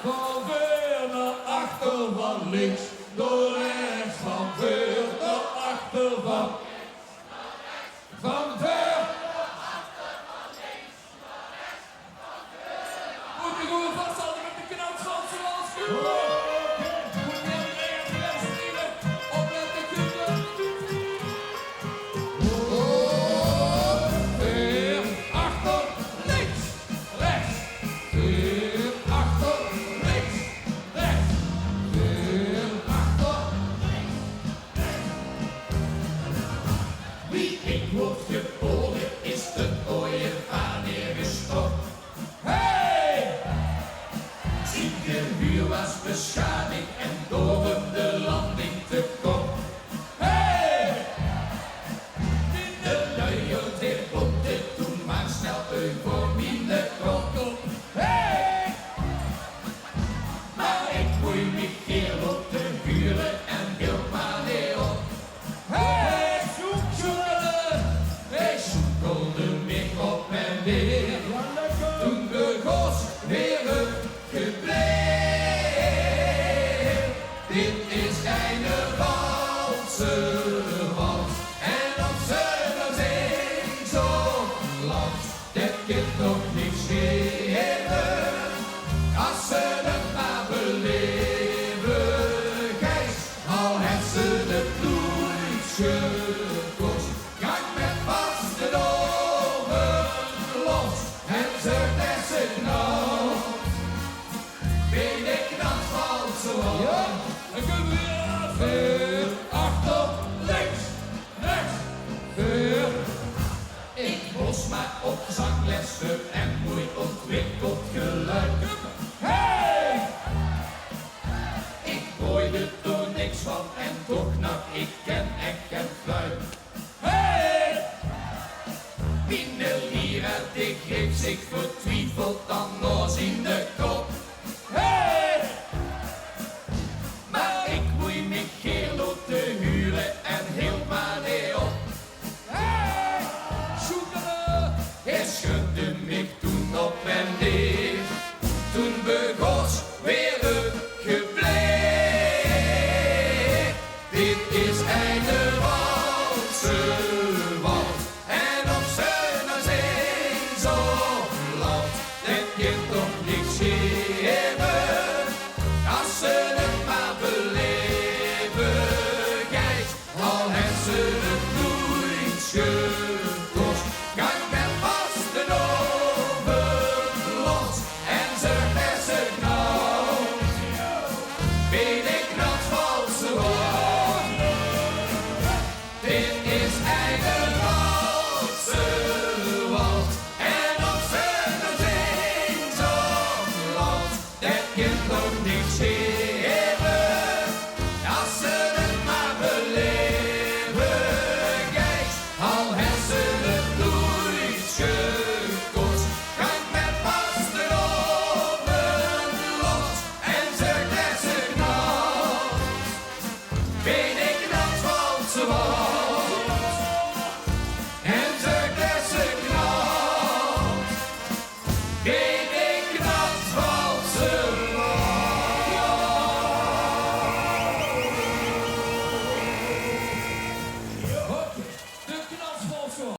Van voor naar achter, van links door rechts, van voor naar achter, van voor. Moet je gewoon vasthouden met de knapsvand zoals gewoonlijk. Moet je reageren, stieren, opletten kunnen. Voor, achter, links, rechts. Voor, achter, links, rechts. Voor, achter, Wie ik wordt geboren is de ooievaar neergestort. hey! Ziekenhuur was beschaming en door hem de landing te kort. Hey! De luiert heeft botte toen maar snel een voor mine krok. Hey! Maar ik groei me geel op de huren en hield maar niet op. Hey! Zoekelen! Hij zoekelde me op en weer. Toen de gos weer het gebleef. Dit is geen valse wals. En op zijn zee zo land. Dat kind nog niet schelen. Als ze het maar beleven. Gijs, al heeft ze de bloed gekost. Gang met vaste ogen los. En ze lessen nou. Ben ik dan valse wals? Ja, dan kunnen we weer aan. Voor, achter, links, rechts. Voor, Ik bos maar op zanglessen en mooi ontwikkeld geluid. hey! Ik gooide er niks van en toch nog ik ken ek en fluit. Hey! Binnenlieren, die greep zich vertwijfeld dan nog in de kop. Hey! Maar ik moei me geel op de huren en hield maar niet op. Hey! Zoekelen! Hij schudde me toen op en neer. Toen begon weer het gebleef. Dit is einde walse wals. En op zijn zee zo land. Dat kind toch niks